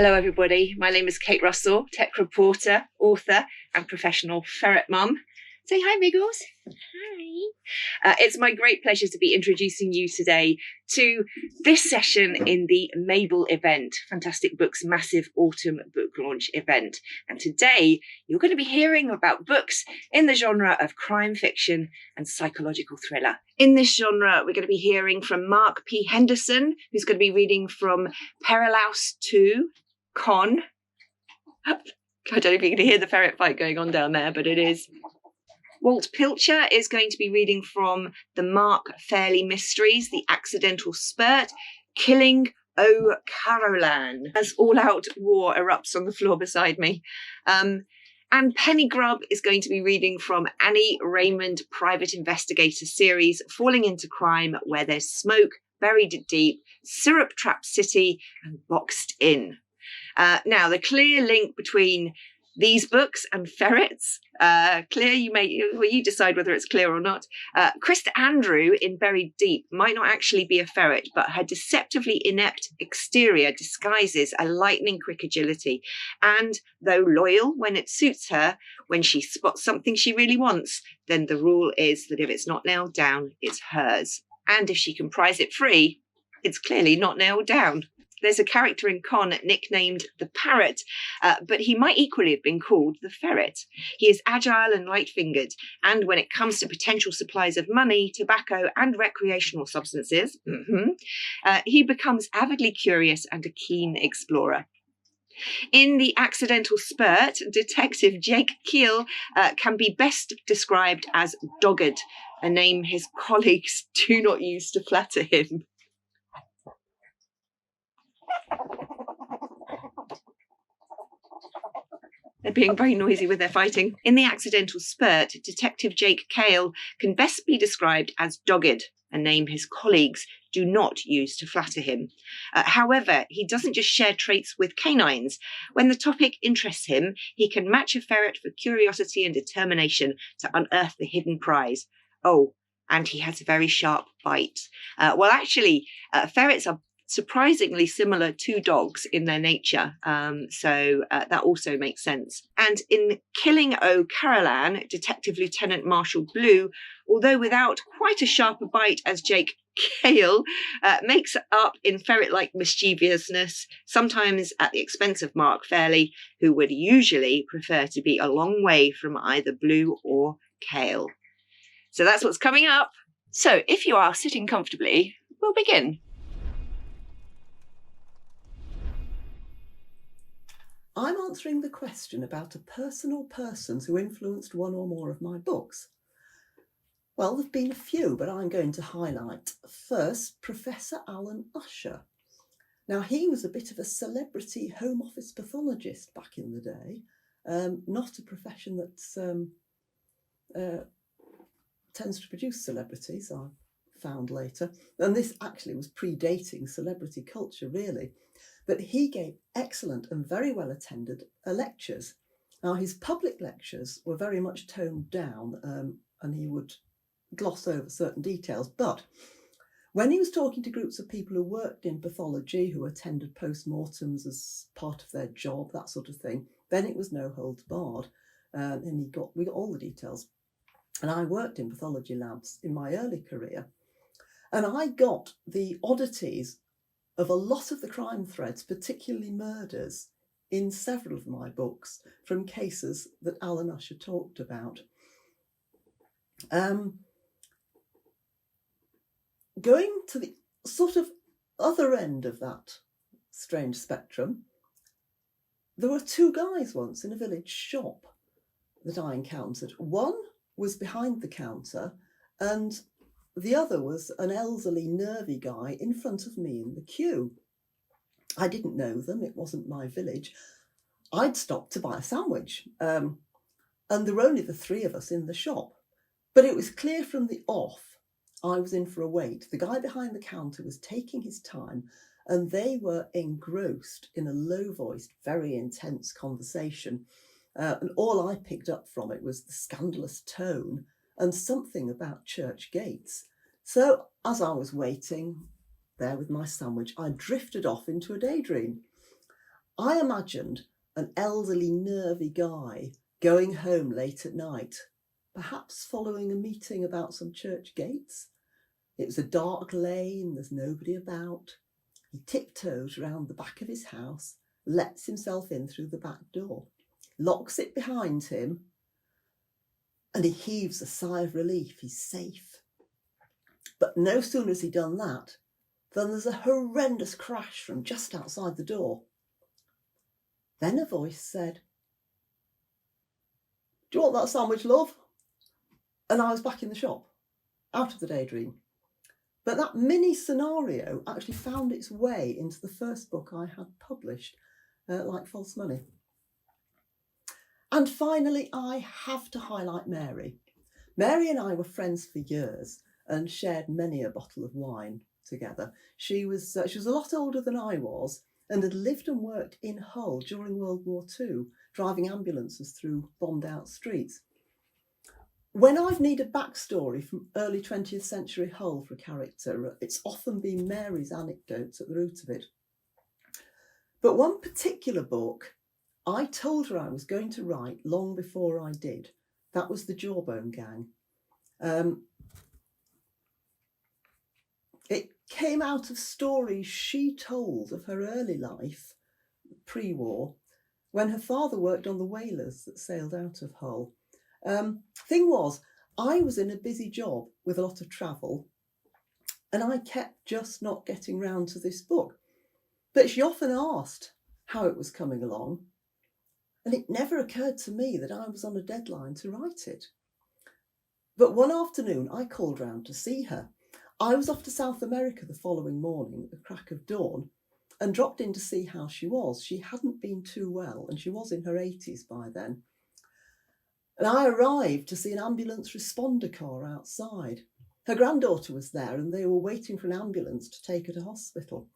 Hello everybody, my name is Kate Russell, tech reporter, author and professional ferret mum. Say hi, Biggles. Hi. It's my great pleasure to be introducing you today to this session in the MABLE event, Fantastic Books' massive autumn book launch event. And today you're going to be hearing about books in the genre of crime fiction and psychological thriller. In this genre, we're going to be hearing from Mark P Henderson, who's going to be reading from Perilaus II and Con. I don't know if you can hear the ferret fight going on down there, but it is. Walt Pilcher is going to be reading from the Mark Fairley mysteries, The Accidental Spurrt, Killing O Carolan, as all-out war erupts on the floor beside me. And Penny Grubb is going to be reading from Annie Raymond Private Investigator series, Falling into Crime, Where There's Smoke, Buried Deep, Syrup Trap City, and Boxed In. Now, the clear link between these books and ferrets, you decide whether it's clear or not. Krista Andrew in Buried Deep might not actually be a ferret, but her deceptively inept exterior disguises a lightning-quick agility. And though loyal when it suits her, when she spots something she really wants, then the rule is that if it's not nailed down, it's hers. And if she can prize it free, it's clearly not nailed down. There's a character in Con nicknamed the Parrot, but he might equally have been called the Ferret. He is agile and light-fingered, and when it comes to potential supplies of money, tobacco, and recreational substances, he becomes avidly curious and a keen explorer. In The Accidental Spurrt, Detective Jake Keel can be best described as dogged, a name his colleagues do not use to flatter him. They're being very noisy with their fighting. In The Accidental Spurrt, Detective Jake Cale can best be described as dogged, a name his colleagues do not use to flatter him. However, he doesn't just share traits with canines. When the topic interests him, he can match a ferret for curiosity and determination to unearth the hidden prize. Oh, and he has a very sharp bite. Ferrets are surprisingly similar to dogs in their nature, so that also makes sense. And in Killing O Carolan, Detective Lieutenant Marshal Blue, although without quite as sharp a bite as Jake Cale, makes up in ferret-like mischievousness, sometimes at the expense of Mark Fairley, who would usually prefer to be a long way from either Blue or Cale. So that's what's coming up. So if you are sitting comfortably, we'll begin. I'm answering the question about a person or persons who influenced one or more of my books. Well, there have been a few, but I'm going to highlight first Professor Alan Usher. Now, he was a bit of a celebrity Home Office pathologist back in the day, not a profession that tends to produce celebrities, I found later. And this actually was predating celebrity culture, really. But he gave excellent and very well attended lectures. Now, his public lectures were very much toned down, and he would gloss over certain details. But when he was talking to groups of people who worked in pathology, who attended post-mortems as part of their job, that sort of thing, then it was no holds barred. And we got all the details. And I worked in pathology labs in my early career. And I got the oddities of a lot of the crime threads, particularly murders, in several of my books from cases that Alan Usher talked about. Going to the sort of other end of that strange spectrum, there were two guys once in a village shop that I encountered. One was behind the counter and the other was an elderly, nervy guy in front of me in the queue. I didn't know them. It wasn't my village. I'd stopped to buy a sandwich, and there were only the three of us in the shop. But it was clear from the off I was in for a wait. The guy behind the counter was taking his time, and they were engrossed in a low-voiced, very intense conversation. And all I picked up from it was the scandalous tone and something about church gates. So as I was waiting there with my sandwich, I drifted off into a daydream. I imagined an elderly, nervy guy going home late at night, perhaps following a meeting about some church gates. It was a dark lane, there's nobody about. He tiptoes round the back of his house, lets himself in through the back door, locks it behind him, and he heaves a sigh of relief. He's safe. But no sooner has he done that than there's a horrendous crash from just outside the door. Then a voice said, "Do you want that sandwich, love?" And I was back in the shop, out of the daydream. But that mini scenario actually found its way into the first book I had published, Like False Money. And finally, I have to highlight Mary. Mary and I were friends for years and shared many a bottle of wine together. She was a lot older than I was and had lived and worked in Hull during World War II, driving ambulances through bombed out streets. When I've needed backstory from early 20th century Hull for a character, it's often been Mary's anecdotes at the root of it. But one particular book, I told her I was going to write long before I did. That was the Jawbone Gang. It came out of stories she told of her early life, pre-war, when her father worked on the whalers that sailed out of Hull. Thing was, I was in a busy job with a lot of travel, and I kept just not getting round to this book. But she often asked how it was coming along, and it never occurred to me that I was on a deadline to write it. But one afternoon, I called round to see her. I was off to South America the following morning at the crack of dawn and dropped in to see how she was. She hadn't been too well, and she was in her 80s by then. And I arrived to see an ambulance responder car outside. Her granddaughter was there and they were waiting for an ambulance to take her to hospital.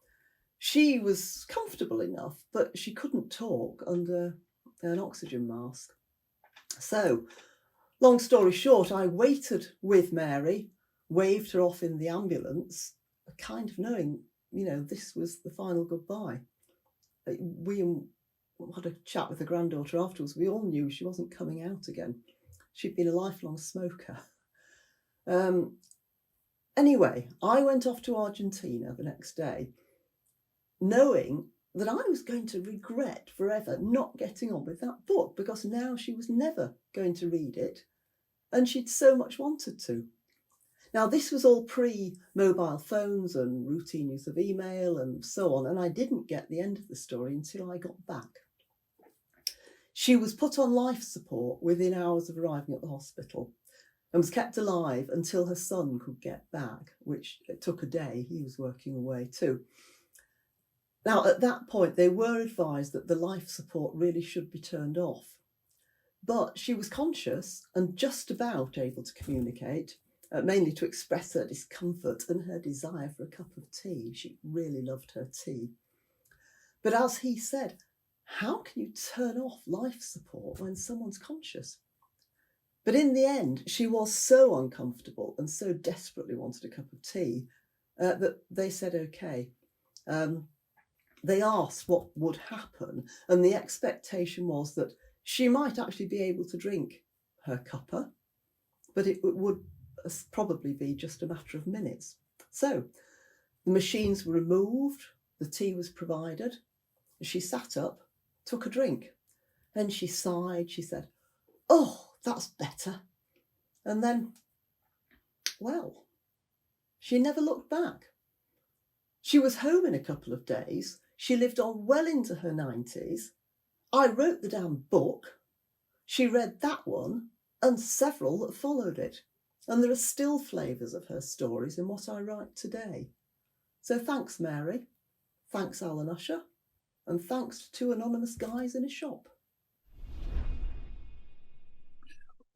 She was comfortable enough, but she couldn't talk under an oxygen mask. So, long story short, I waited with Mary, waved her off in the ambulance, kind of knowing, this was the final goodbye. We had a chat with the granddaughter afterwards. We all knew she wasn't coming out again. She'd been a lifelong smoker. Anyway, I went off to Argentina the next day, knowing that I was going to regret forever not getting on with that book, because now she was never going to read it, and she'd so much wanted to. Now, this was all pre-mobile phones and routine use of email and so on, and I didn't get the end of the story until I got back. She was put on life support within hours of arriving at the hospital and was kept alive until her son could get back, which it took a day. He was working away too. Now, at that point, they were advised that the life support really should be turned off. But she was conscious and just about able to communicate, mainly to express her discomfort and her desire for a cup of tea. She really loved her tea. But as he said, how can you turn off life support when someone's conscious? But in the end, she was so uncomfortable and so desperately wanted a cup of tea that they said okay. They asked what would happen, and the expectation was that she might actually be able to drink her cuppa, but it would probably be just a matter of minutes. So the machines were removed, the tea was provided. She sat up, took a drink, then she sighed, she said, "Oh, that's better." And then, well, she never looked back. She was home in a couple of days. She lived on well into her 90s. I wrote the damn book. She read that one and several that followed it. And there are still flavours of her stories in what I write today. So thanks, Mary. Thanks, Alan Usher. And thanks to two anonymous guys in a shop.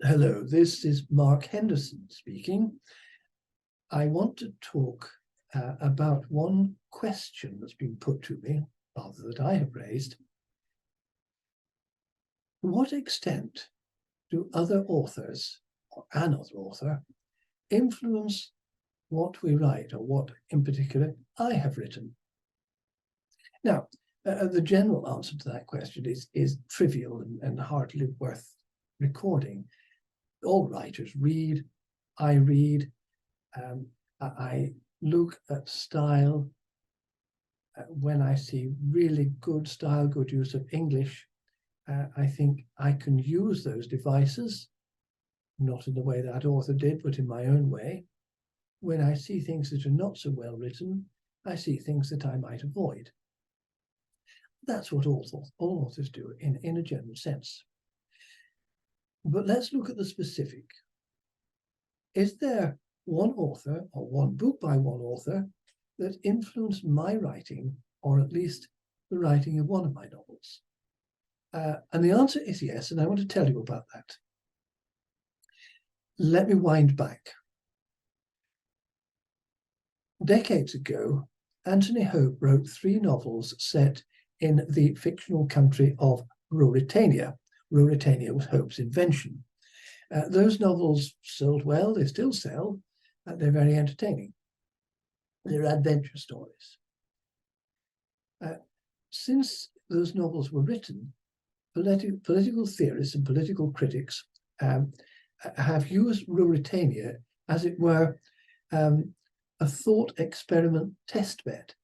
Hello, this is Mark Henderson speaking. I want to talk about one question that's been put to me, rather that I have raised. To what extent do other authors, or an other author, influence what we write, or what in particular I have written? Now, The general answer to that question is trivial and hardly worth recording. All writers read, I read, I look at style. When I see really good style, good use of English, I think I can use those devices, not in the way that author did, but in my own way. When I see things that are not so well written, I see things that I might avoid. That's what all authors do in a general sense. But let's look at the specific. Is there one author or one book by one author that influenced my writing, or at least the writing of one of my novels? And the answer is yes, and I want to tell you about that. Let me wind back. Decades ago, Anthony Hope wrote 3 novels set in the fictional country of Ruritania. Ruritania was Hope's invention. Those novels sold well, they still sell, they're very entertaining. They're adventure stories. Since those novels were written, political theorists and political critics have used Ruritania, as it were, a thought experiment testbed,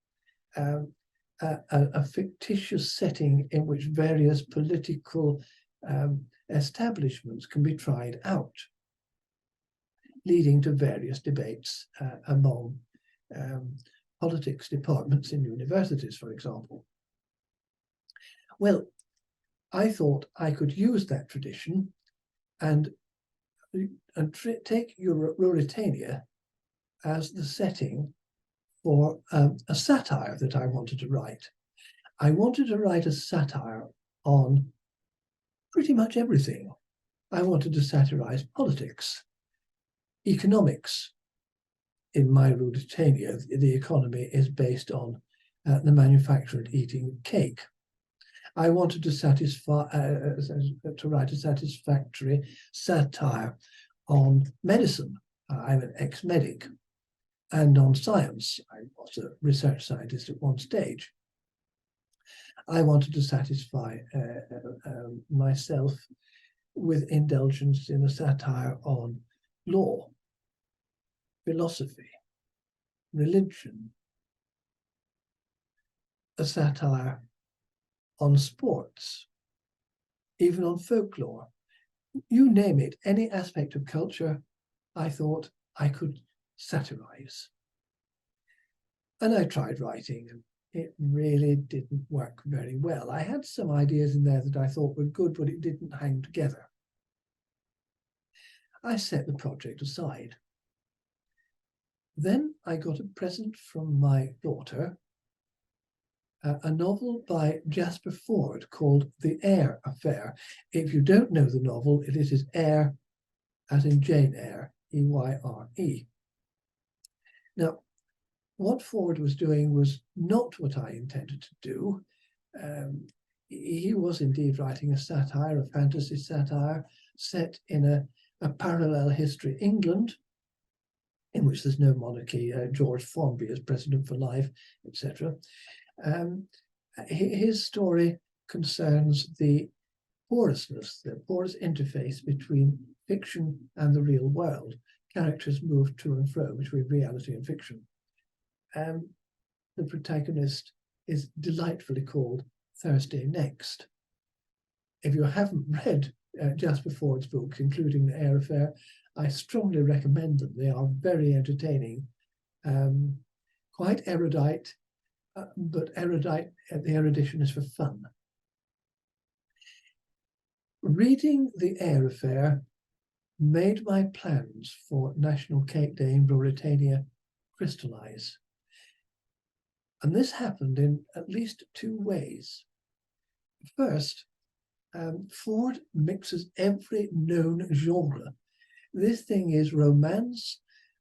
a fictitious setting in which various political establishments can be tried out, leading to various debates among politics departments in universities, for example. Well, I thought I could use that tradition and take Ruritania as the setting for a satire that I wanted to write. I wanted to write a satire on pretty much everything. I wanted to satirize politics, economics. In my Ruritania, the economy is based on the manufacture and eating of cake. I wanted to write a satisfactory satire on medicine. I'm an ex-medic, and on science. I was a research scientist at one stage. I wanted to satisfy myself with indulgence in a satire on law, philosophy, religion, a satire on sports, even on folklore. You name it, any aspect of culture, I thought I could satirize. And I tried writing, and it really didn't work very well. I had some ideas in there that I thought were good, but it didn't hang together. I set the project aside. Then I got a present from my daughter, a novel by Jasper Fforde called The Eyre Affair. If you don't know the novel, it is Eyre, as in Jane Eyre, E-Y-R-E. Now, what Fforde was doing was not what I intended to do. He was indeed writing a satire, a fantasy satire, set in a parallel history England, in which there's no monarchy, George Formby is president for life, etc. His story concerns the porousness, the porous interface between fiction and the real world. Characters move to and fro between reality and fiction. The protagonist is delightfully called Thursday Next. If you haven't read Jasper Fforde's books, including The Eyre Affair, I strongly recommend them. They are very entertaining, quite erudite, but erudite, the erudition is for fun. Reading The Eyre Affair made my plans for National Cake Day in Ruritania crystallize. And this happened in at least 2 ways. First, Fforde mixes every known genre. This thing is romance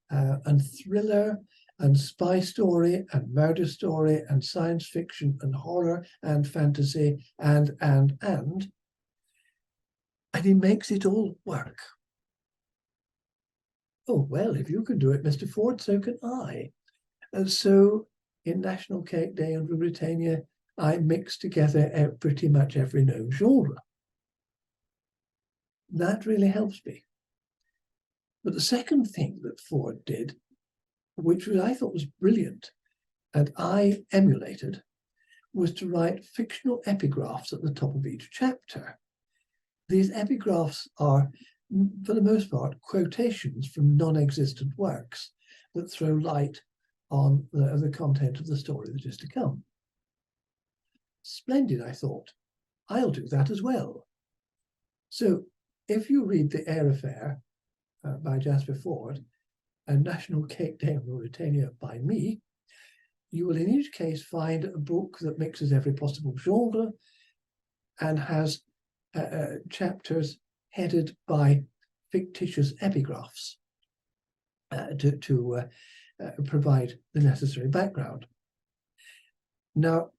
and thriller and spy story and murder story and science fiction and horror and fantasy and he makes it all work. Oh, well, if you can do it, Mr. Fforde, so can I. And so in National Cake Day in Ruritania, I mix together pretty much every known genre. That really helps me. But the second thing that Ford did, which I thought was brilliant, and I emulated, was to write fictional epigraphs at the top of each chapter. These epigraphs are, for the most part, quotations from non-existent works that throw light on the content of the story that is to come. Splendid, I thought. I'll do that as well. So if you read The Air Affair by Jasper Fforde and National Cake Day in Mauritania by me, you will in each case find a book that mixes every possible genre and has chapters headed by fictitious epigraphs to provide the necessary background. Now,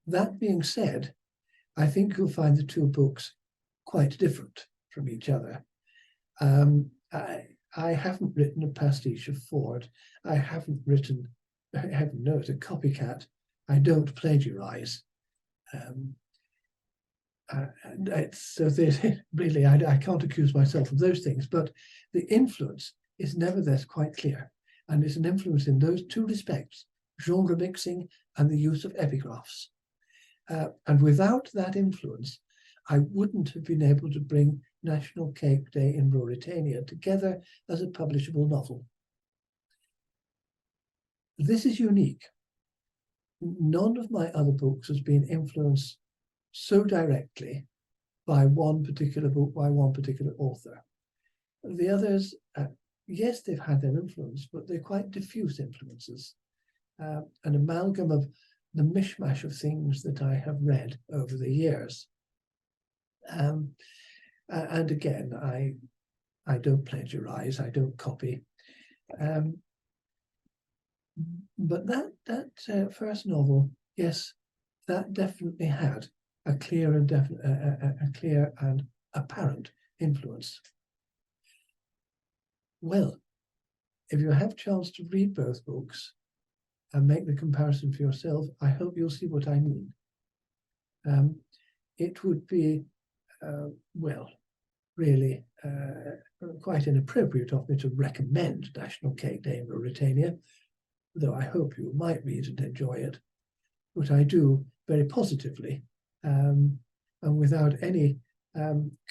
that being said, I think you'll find the two books quite different from each other. I haven't written a pastiche of Ford. I haven't written, heaven knows, a copycat. I don't plagiarize. So really, I can't accuse myself of those things, but the influence is nevertheless quite clear. And it's an influence in those two respects, genre mixing and the use of epigraphs. And without that influence, I wouldn't have been able to bring National Cake Day in Mauritania together as a publishable novel. This is unique. None of my other books has been influenced so directly by one particular book, by one particular author. The others, yes, they've had their influence, but they're quite diffuse influences, an amalgam of the mishmash of things that I have read over the years. And again, I don't plagiarize, I don't copy. But that first novel, yes, that definitely had a clear and apparent influence. Well, if you have a chance to read both books and make the comparison for yourself, I hope you'll see what I mean. It would be, well, really quite inappropriate of me to recommend National Cake Day in Mauritania, though I hope you might read and enjoy it. But I do very positively and without any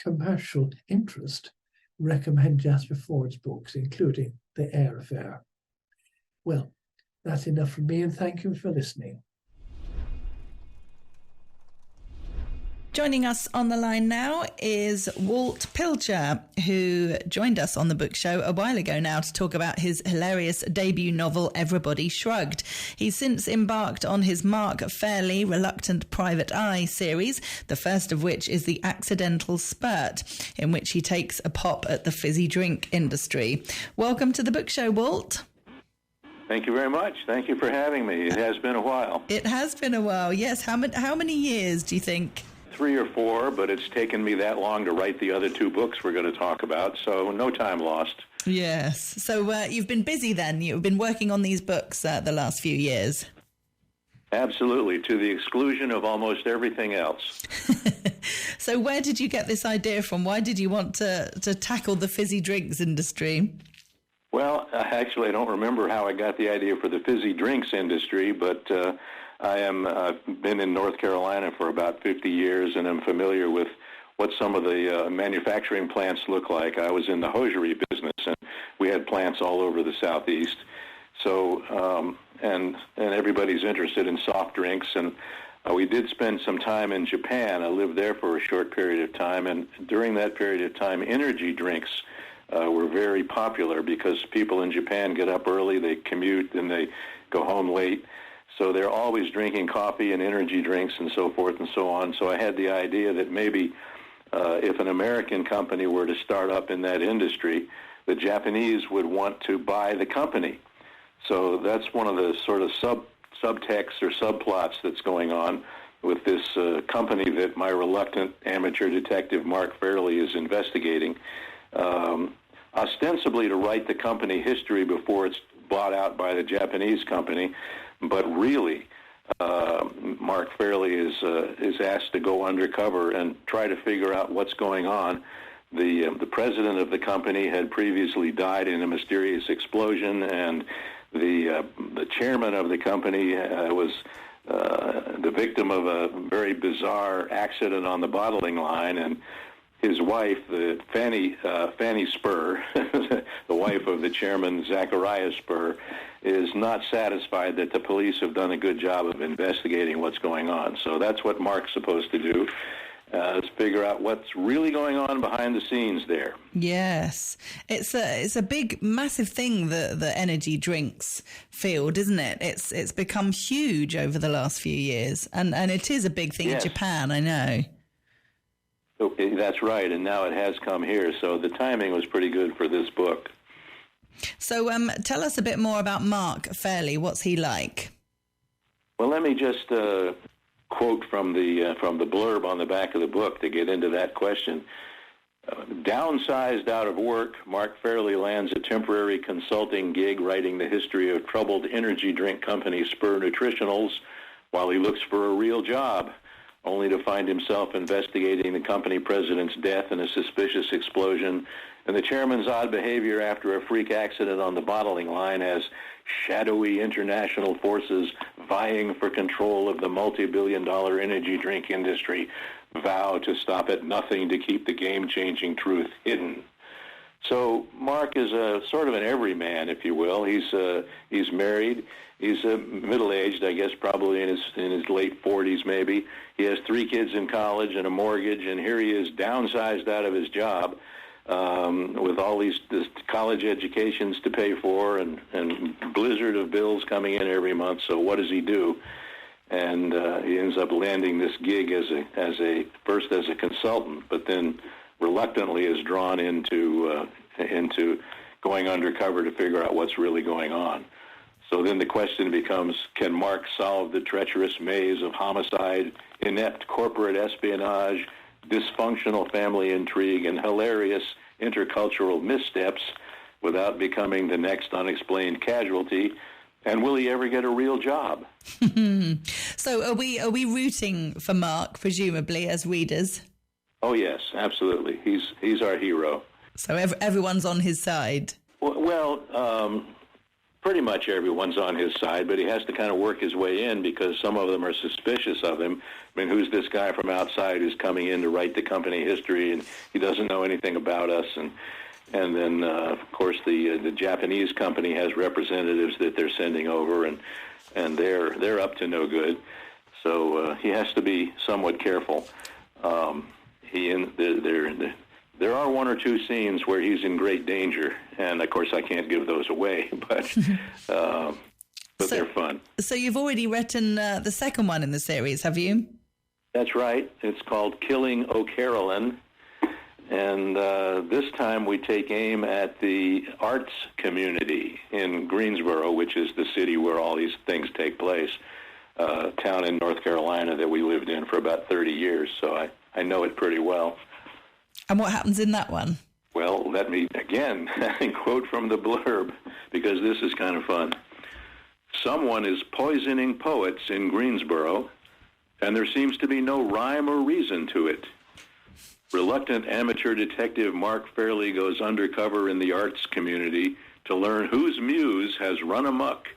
commercial interest recommend Jasper Ford's books, including The Air Affair. Well, that's enough from me, and thank you for listening. Joining us on the line now is Walt Pilcher, who joined us on the book show a while ago now to talk about his hilarious debut novel, Everybody Shrugged. He's since embarked on his Mark Fairley Reluctant Private Eye series, the first of which is The Accidental Spurrt, in which he takes a pop at the fizzy drink industry. Welcome to the book show, Walt. Thank you very much. Thank you for having me. It has been a while. It has been a while, yes. How many years do you think? 3 or 4, but it's taken me that long to write the other 2 books we're going to talk about, so no time lost. Yes. So you've been busy then. You've been working on these books the last few years. Absolutely, to the exclusion of almost everything else. So where did you get this idea from? Why did you want to tackle the fizzy drinks industry? Well, actually, I don't remember how I got the idea for the fizzy drinks industry, but I've been in North Carolina for about 50 years, and I'm familiar with what some of the manufacturing plants look like. I was in the hosiery business, and we had plants all over the Southeast. So, and everybody's interested in soft drinks, and we did spend some time in Japan. I lived there for a short period of time, and during that period of time, energy drinks were very popular because people in Japan get up early, they commute, and they go home late. So they're always drinking coffee and energy drinks and so forth and so on. So I had the idea that maybe if an American company were to start up in that industry, the Japanese would want to buy the company. So that's one of the sort of subtexts or subplots that's going on with this company that my reluctant amateur detective Mark Fairley is investigating, ostensibly to write the company history before it's bought out by the Japanese company, but really Mark Fairley is asked to go undercover and try to figure out what's going on. The president of the company had previously died in a mysterious explosion, and the chairman of the company was the victim of a very bizarre accident on the bottling line, and his wife, Fanny Spurrt, the wife of the chairman, Zacharias Spurrt, is not satisfied that the police have done a good job of investigating what's going on. So that's what Mark's supposed to do, is figure out what's really going on behind the scenes there. Yes. It's a big, massive thing, the energy drinks field, isn't it? It's become huge over the last few years, and it is a big thing in Japan, I know. Okay, that's right, and now it has come here, so the timing was pretty good for this book. So tell us a bit more about Mark Fairley. What's he like? Well, let me just quote from the blurb on the back of the book to get into that question. Downsized out of work, Mark Fairley lands a temporary consulting gig writing the history of troubled energy drink company Spurrt Nutritionals while he looks for a real job, only to find himself investigating the company president's death in a suspicious explosion and the chairman's odd behavior after a freak accident on the bottling line as shadowy international forces vying for control of the multi-billion-dollar energy drink industry vow to stop at nothing to keep the game-changing truth hidden. So Mark is a sort of an everyman, if you will. He's married. He's middle-aged, I guess, probably in his late 40s, maybe. He has 3 kids in college and a mortgage, and here he is downsized out of his job with all these college educations to pay for and blizzard of bills coming in every month. So what does he do? And he ends up landing this gig first as a consultant, but then reluctantly is drawn into going undercover to figure out what's really going on. So then the question becomes, can Mark solve the treacherous maze of homicide, inept corporate espionage, dysfunctional family intrigue, and hilarious intercultural missteps without becoming the next unexplained casualty? And will he ever get a real job? So are we rooting for Mark, presumably, as readers? Oh, yes, absolutely. He's our hero. So everyone's on his side? Well, pretty much everyone's on his side, but he has to kind of work his way in because some of them are suspicious of him. I mean, who's this guy from outside who's coming in to write the company history, and he doesn't know anything about us? And then, of course, the Japanese company has representatives that they're sending over, and they're up to no good. So he has to be somewhat careful. There are 1 or 2 scenes where he's in great danger, and of course I can't give those away, but they're fun. So you've already written the second one in the series, have you? That's right. It's called Killing O'Carolan, and this time we take aim at the arts community in Greensboro, which is the city where all these things take place, a town in North Carolina that we lived in for about 30 years, so I know it pretty well. And what happens in that one? Well, let me, again, quote from the blurb, because this is kind of fun. Someone is poisoning poets in Greensboro, and there seems to be no rhyme or reason to it. Reluctant amateur detective Mark Fairley goes undercover in the arts community to learn whose muse has run amok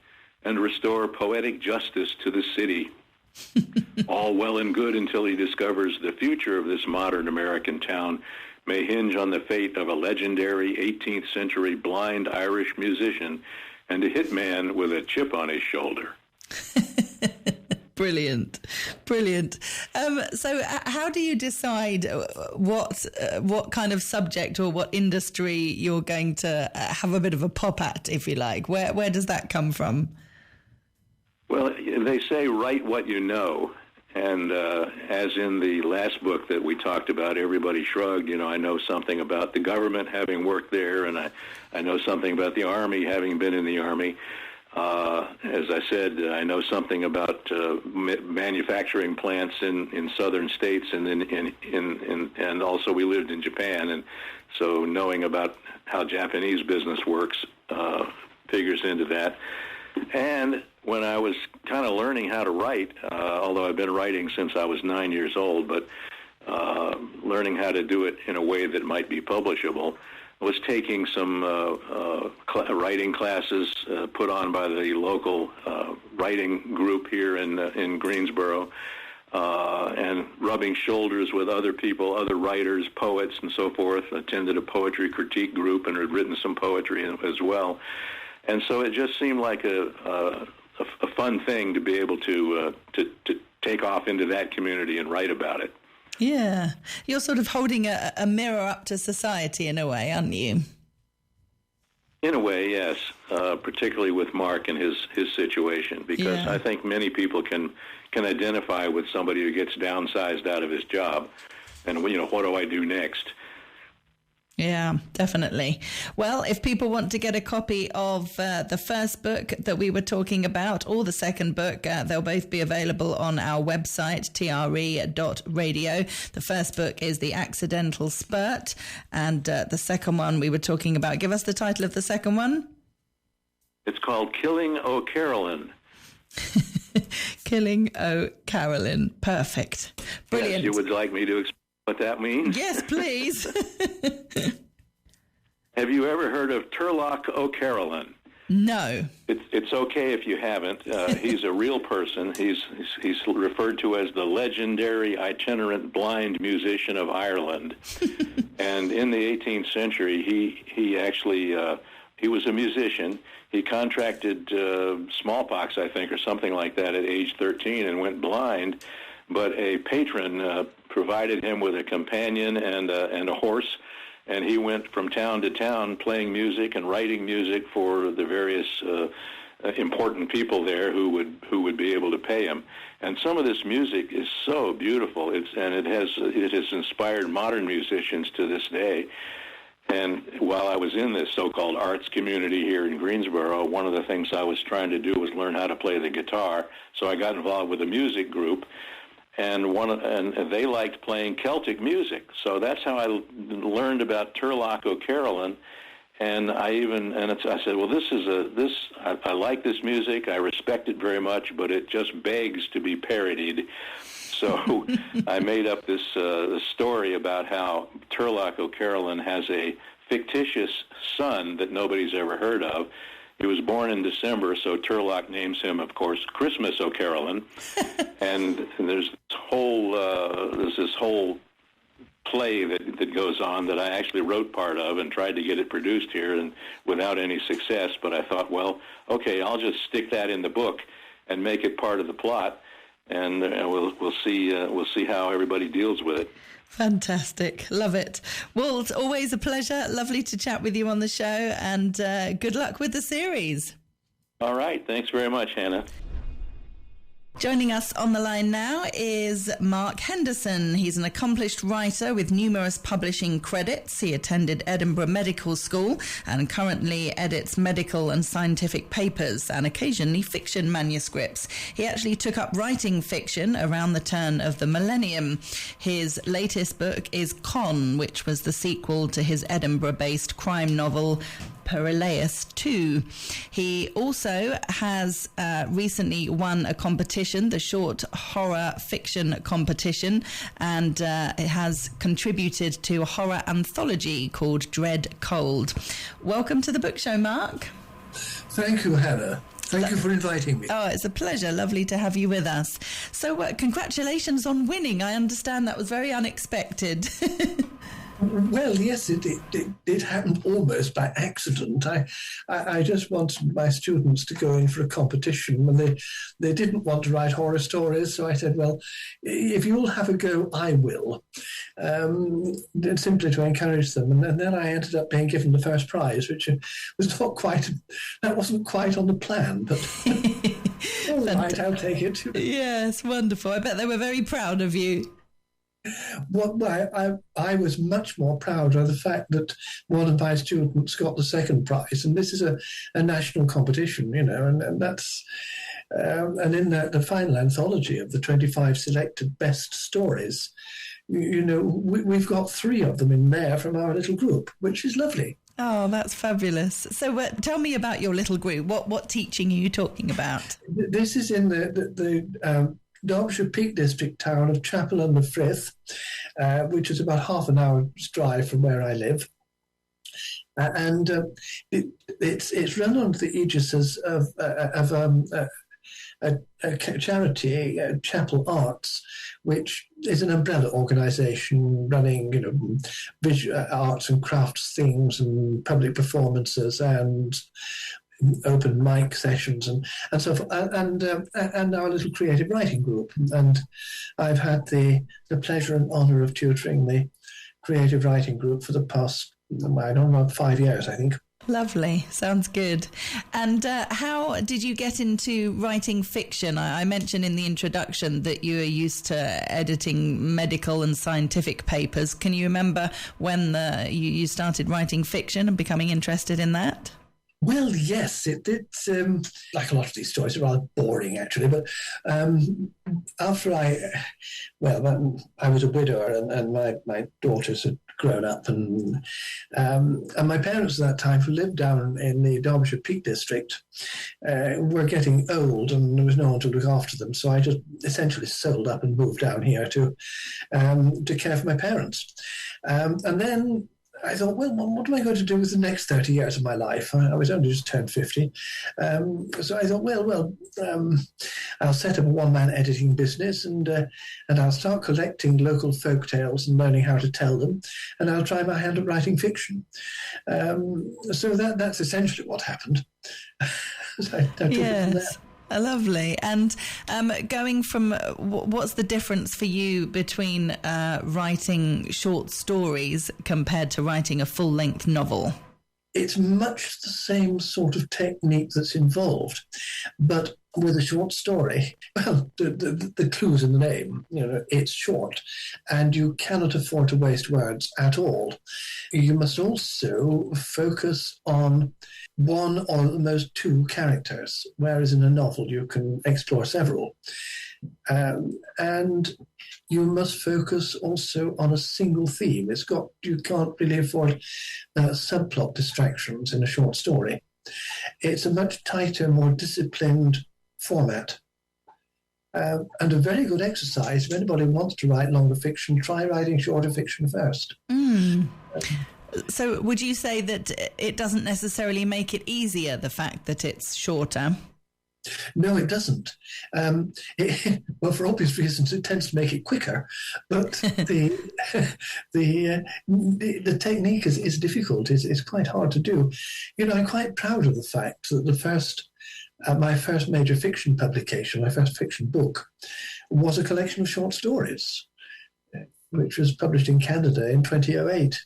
and restore poetic justice to the city. All well and good until he discovers the future of this modern American town may hinge on the fate of a legendary 18th century blind Irish musician and a hitman with a chip on his shoulder. Brilliant. So how do you decide what kind of subject or what industry you're going to have a bit of a pop at, if you like? Where does that come from? Well, they say write what you know, and as in the last book that we talked about, Everybody Shrugged, I know something about the government having worked there, and I know something about the Army having been in the Army. As I said, I know something about manufacturing plants in southern states, and and also we lived in Japan, and so knowing about how Japanese business works figures into that. And when I was kind of learning how to write, although I've been writing since I was 9 years old, but learning how to do it in a way that might be publishable, I was taking some writing classes put on by the local writing group here in Greensboro, and rubbing shoulders with other people, other writers, poets, and so forth. Attended a poetry critique group and had written some poetry as well. And so it just seemed like a fun thing to be able to take off into that community and write about it. Yeah. You're sort of holding a mirror up to society in a way, aren't you? In a way, yes, particularly with Mark and his situation, because I think many people can identify with somebody who gets downsized out of his job and, what do I do next? Yeah, definitely. Well, if people want to get a copy of the first book that we were talking about or the second book, they'll both be available on our website, tre.radio. The first book is The Accidental Spurrt, and the second one we were talking about. Give us the title of the second one. It's called Killing O'Carolyn. Killing O'Carolyn. Perfect. Brilliant. Yes, you would like me to explain what that means? Yes, please. Have you ever heard of Turlock O'Carolyn? No. It's okay if you haven't. He's a real person. He's referred to as the legendary itinerant blind musician of Ireland. And in the 18th century, he actually he was a musician. He contracted smallpox, I think, or something like that at age 13 and went blind. But a patron provided him with a companion and a horse, and he went from town to town playing music and writing music for the various important people there who would be able to pay him. And some of this music is so beautiful. It has inspired modern musicians to this day. And while I was in this so-called arts community here in Greensboro, one of the things I was trying to do was learn how to play the guitar. So I got involved with a music group, and they liked playing Celtic music. So that's how I learned about Turlock O'Carolyn. And I said, well, I like this music. I respect it very much, but it just begs to be parodied. So I made up this story about how Turlock O'Carolyn has a fictitious son that nobody's ever heard of. He was born in December, so Turlock names him, of course, Christmas O'Carolyn. And there's this whole play that goes on that I actually wrote part of and tried to get it produced here, and without any success. But I thought, well, okay, I'll just stick that in the book and make it part of the plot. And we'll see how everybody deals with it. Fantastic. Love it. Walt, always a pleasure. Lovely to chat with you on the show, and good luck with the series. All right. Thanks very much, Hannah. Joining us on the line now is Mark Henderson. He's an accomplished writer with numerous publishing credits. He attended Edinburgh Medical School and currently edits medical and scientific papers and occasionally fiction manuscripts. He actually took up writing fiction around the turn of the millennium. His latest book is Con, which was the sequel to his Edinburgh-based crime novel Perilaus II. He also has recently won a competition, the short horror fiction competition, and it has contributed to a horror anthology called Dread Cold. Welcome to the book show, Mark. Thank you, Hannah. Thank you for inviting me. Oh, it's a pleasure. Lovely to have you with us. So congratulations on winning. I understand that was very unexpected. Well, yes, it happened almost by accident. I just wanted my students to go in for a competition, and they didn't want to write horror stories, so I said, well, if you'll have a go, I will, simply to encourage them. And then I ended up being given the first prize, which wasn't quite on the plan, but all right, I'll take it. Yes, wonderful. I bet they were very proud of you. Well, I was much more proud of the fact that one of my students got the second prize, and this is a national competition, and that's and in the final anthology of the 25 selected best stories, we've got 3 of them in there from our little group, which is lovely. Oh, that's fabulous. So tell me about your little group. What teaching are you talking about? This is in the Derbyshire Peak District town of Chapel under Frith, which is about half an hour's drive from where I live. And it's run under the aegis of a charity, Chapel Arts, which is an umbrella organisation running, visual arts and crafts things and public performances and open mic sessions and so forth, and our little creative writing group. And I've had the pleasure and honour of tutoring the creative writing group for the past, I don't know, 5 years, I think. Lovely. Sounds good. And how did you get into writing fiction? I mentioned in the introduction that you are used to editing medical and scientific papers. Can you remember when you started writing fiction and becoming interested in that? Well, yes, it's like a lot of these stories are rather boring, actually. But after I was a widower and my daughters had grown up, and my parents at that time, who lived down in the Derbyshire Peak District, were getting old, and there was no one to look after them. So I just essentially sold up and moved down here to care for my parents, and then I thought, well, what am I going to do with the next 30 years of my life? I was only just turned 50. So I thought, I'll set up a one-man editing business and I'll start collecting local folk tales and learning how to tell them, and I'll try my hand at writing fiction. So that's essentially what happened. So I took it from there. Lovely. And going from, what's the difference for you between writing short stories compared to writing a full-length novel? It's much the same sort of technique that's involved, but with a short story, well, the clue's in the name. It's short, and you cannot afford to waste words at all. You must also focus on one or at the most two characters, whereas in a novel you can explore several. And you must focus also on a single theme. You can't really afford subplot distractions in a short story. It's a much tighter, more disciplined format. And a very good exercise. If anybody wants to write longer fiction, try writing shorter fiction first. So would you say that it doesn't necessarily make it easier, the fact that it's shorter? No, it doesn't. Well, for obvious reasons, it tends to make it quicker. But the technique is difficult. It's quite hard to do. I'm quite proud of the fact that my first major fiction publication, my first fiction book, was a collection of short stories, which was published in Canada in 2008.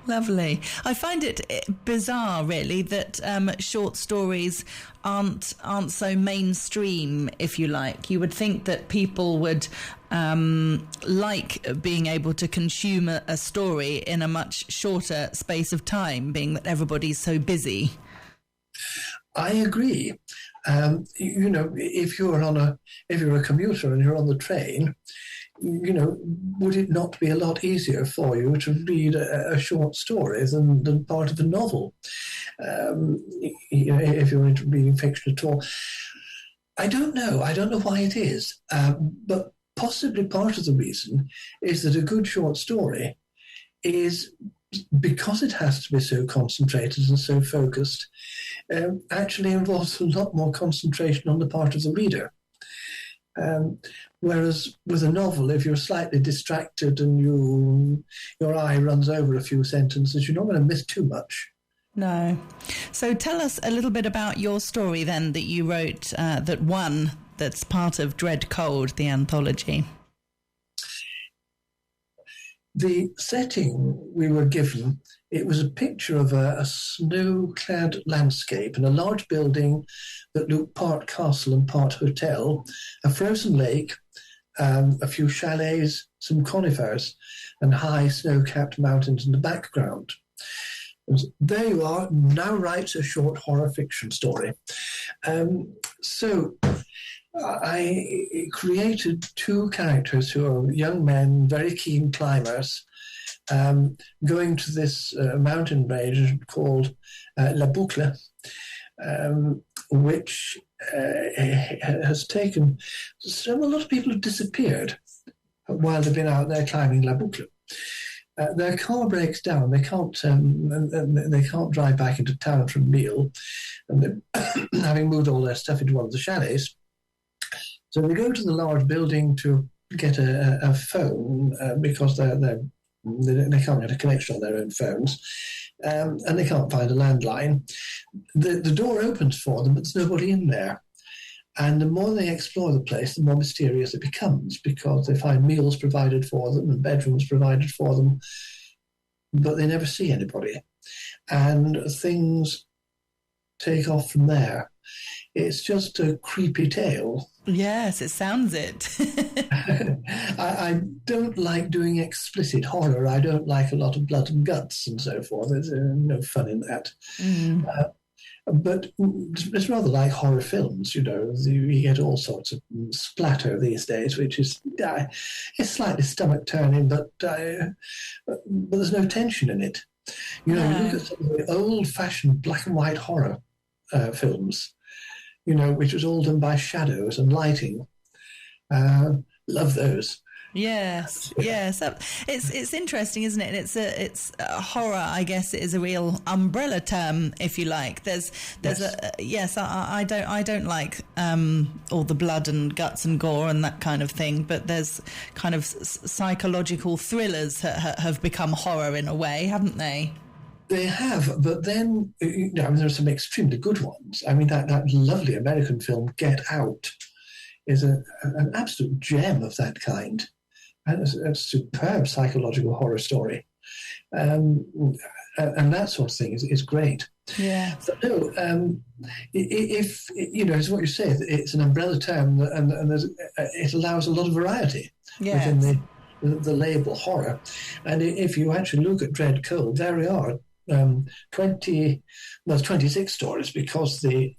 Lovely. I find it bizarre, really, that short stories aren't so mainstream, if you like. You would think that people would like being able to consume a story in a much shorter space of time, being that everybody's so busy. I agree. If you're a commuter and you're on the train, would it not be a lot easier for you to read a short story than part of a novel? If you're into reading fiction at all. I don't know why it is, but possibly part of the reason is that a good short story is, because it has to be so concentrated and so focused, actually involves a lot more concentration on the part of the reader. Whereas with a novel, if you're slightly distracted and your eye runs over a few sentences, you're not going to miss too much. No. So tell us a little bit about your story then that you wrote, that's part of Dread Cold, the anthology. The setting we were given, it was a picture of a snow-clad landscape and a large building that looked part castle and part hotel, a frozen lake, a few chalets, some conifers, and high snow-capped mountains in the background. And there you are, now writes a short horror fiction story. So I created two characters who are young men, very keen climbers, going to this mountain range called La Boucle, which has taken... So a lot of people have disappeared while they've been out there climbing La Boucle. Their car breaks down. They can't drive back into town from Meal, and having moved all their stuff into one of the chalets. So they go to the large building to get a phone because they can't get a connection on their own phones, and they can't find a landline. The door opens for them, but there's nobody in there. And the more they explore the place, the more mysterious it becomes, because they find meals provided for them and bedrooms provided for them, but they never see anybody. And things take off from there. It's just a creepy tale. Yes, it sounds it. I don't like doing explicit horror. I don't like a lot of blood and guts and so forth. There's no fun in that. But it's rather like horror films, you know. You get all sorts of splatter these days, which is it's slightly stomach-turning, but there's no tension in it. You know, you look at some of the old-fashioned black and white horror films, you know, which was all done by shadows and lighting. Love those. Yes, yes. It's interesting, isn't it? It's a horror. I guess it is a real umbrella term, if you like. There's I don't like all the blood and guts and gore and that kind of thing. But there's kind of psychological thrillers have become horror in a way, haven't they? They have, but then there are some extremely good ones. I mean, that lovely American film Get Out is an absolute gem of that kind. And it's a superb psychological horror story. And that sort of thing is great. Yeah. So, no, if, you know, it's what you say, it's an umbrella term, and it allows a lot of variety within the label horror. And if you actually look at Dread Cold, there we are, 26 stories, because the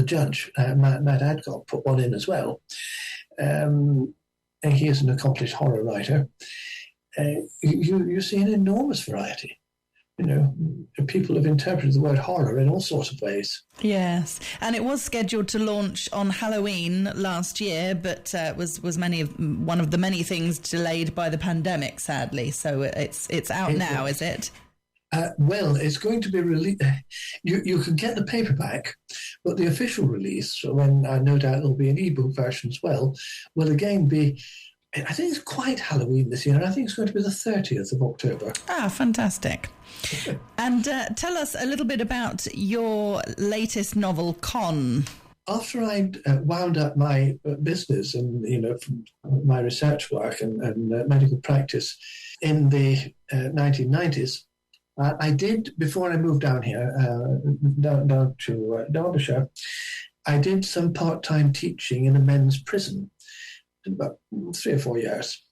judge, Matt Adcock, put one in as well. He is an accomplished horror writer. You see an enormous variety. You know, people have interpreted the word horror in all sorts of ways. Yes, and it was scheduled to launch on Halloween last year, but was one of the many things delayed by the pandemic, sadly. So it's out now, is it? Well, it's going to be released. You can get the paperback, but the official release, when no doubt there'll be an ebook version as well, will again be, I think it's quite Halloween this year, and I think it's going to be the 30th of October. Ah, fantastic. And tell us a little bit about your latest novel, Con. After I'd wound up my business and, you know, from my research work and medical practice in the 1990s, I did, before I moved down here, down to Derbyshire, I did some part-time teaching in a men's prison, about 3 or 4 years.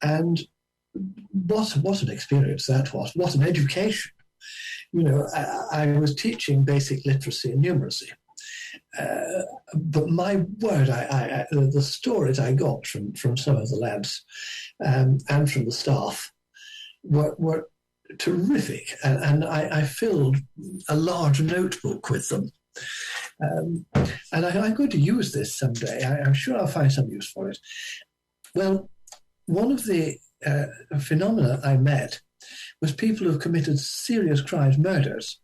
And what an experience that was. What an education. You know, I was teaching basic literacy and numeracy. But my word, the stories I got from some of the lads and from the staff were terrific, and I filled a large notebook with them. And I'm going to use this someday. I'm sure I'll find some use for it. Well, one of the phenomena I met was people who've committed serious crimes, murders,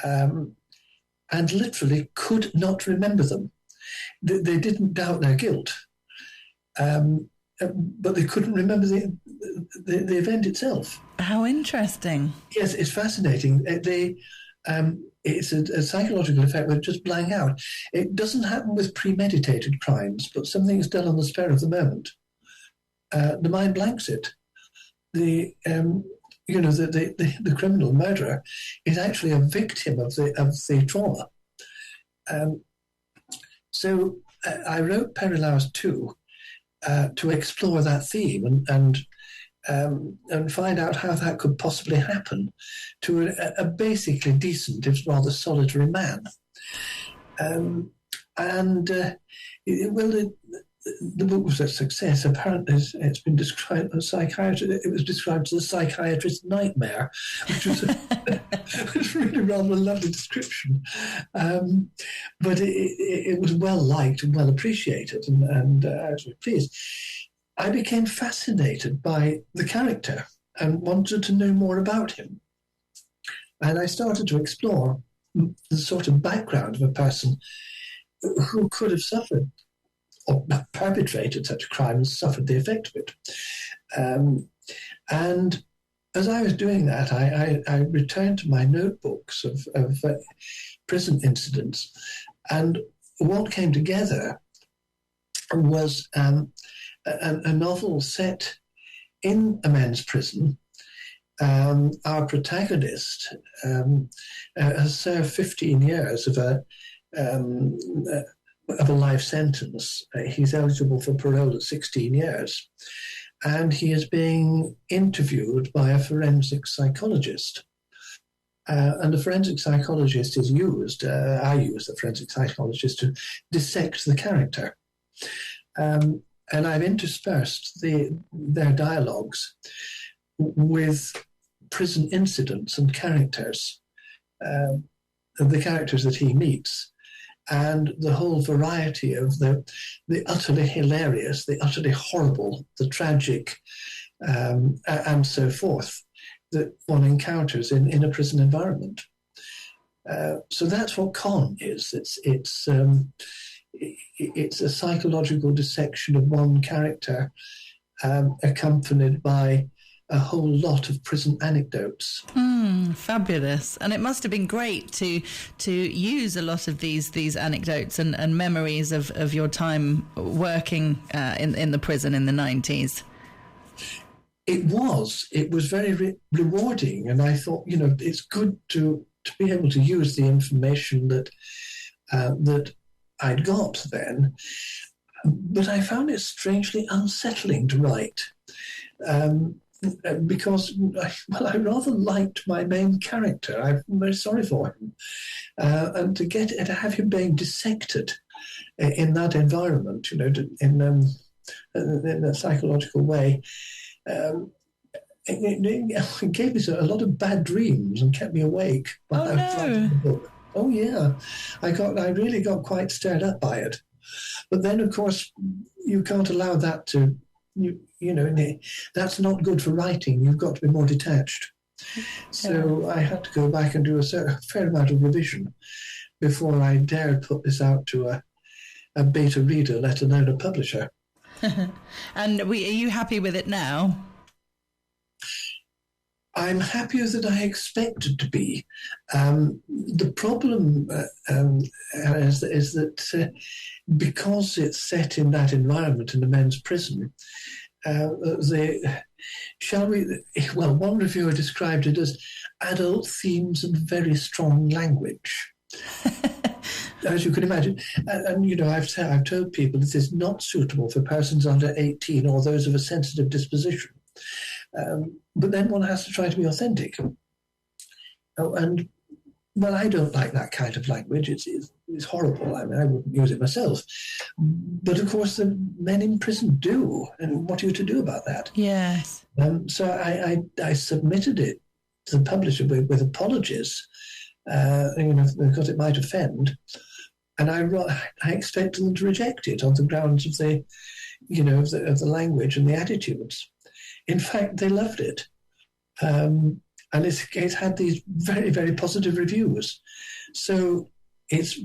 and literally could not remember them. They didn't doubt their guilt, but they couldn't remember the event itself. How interesting. Yes, it's fascinating. It's a psychological effect with just blank out. It doesn't happen with premeditated crimes, but something is done on the spur of the moment. The mind blanks it. The criminal murderer is actually a victim of the trauma. So I wrote Perilaus II to explore that theme and find out how that could possibly happen to a basically decent, if rather solitary man. the book was a success. Apparently, it's been described as it was described as a psychiatrist's nightmare, which was was really rather a lovely description. But it was well liked and well appreciated, and I was pleased. I became fascinated by the character and wanted to know more about him. And I started to explore the sort of background of a person who could have suffered or perpetrated such a crime and suffered the effect of it. And as I was doing that, I returned to my notebooks of prison incidents, and what came together was a novel set in a men's prison. Our protagonist has served 15 years of a life sentence. He's eligible for parole at 16 years. And he is being interviewed by a forensic psychologist. And the forensic psychologist is used, I use the forensic psychologist to dissect the character. And I've interspersed their dialogues with prison incidents and characters, the characters that he meets, and the whole variety of the utterly hilarious, the utterly horrible, the tragic, and so forth that one encounters in a prison environment. So that's what Con is. It's a psychological dissection of one character, accompanied by a whole lot of prison anecdotes. Fabulous. And it must have been great to use a lot of these anecdotes and memories of your time working in the prison in the 90s. It was very rewarding, and I thought, it's good to be able to use the information that I'd got then, but I found it strangely unsettling to write. Because, I rather liked my main character. I'm very sorry for him. And to have him being dissected in that environment, in a psychological way, it gave me a lot of bad dreams and kept me awake while I was writing the book. Oh, yeah. I really got quite stirred up by it. But then, of course, you can't allow that to... that's not good for writing. You've got to be more detached. So I had to go back and do a fair amount of revision before I dared put this out to a beta reader, let alone a publisher. And are you happy with it now? I'm happier than I expected to be. The problem is that because it's set in that environment in the men's prison, one reviewer described it as adult themes and very strong language. As you can imagine. And I've told people this is not suitable for persons under 18 or those of a sensitive disposition. But then one has to try to be authentic. I don't like that kind of language. It's horrible. I mean, I wouldn't use it myself. But of course, the men in prison do. And what are you to do about that? Yes. So I submitted it to the publisher with apologies, because it might offend. And I expected them to reject it on the grounds of the language and the attitudes. In fact, they loved it. And it's had these very, very positive reviews. So it's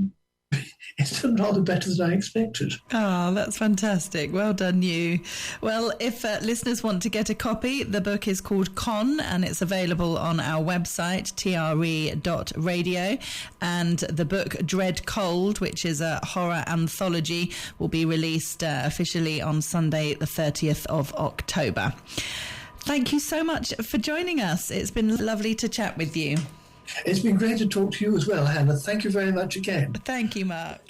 done rather better than I expected. Oh, that's fantastic. Well done, you. Well, if listeners want to get a copy, the book is called Con, and it's available on our website, tre.radio. And the book Dread Cold, which is a horror anthology, will be released officially on Sunday, the 30th of October. Thank you so much for joining us. It's been lovely to chat with you. It's been great to talk to you as well, Hannah. Thank you very much again. Thank you, Mark.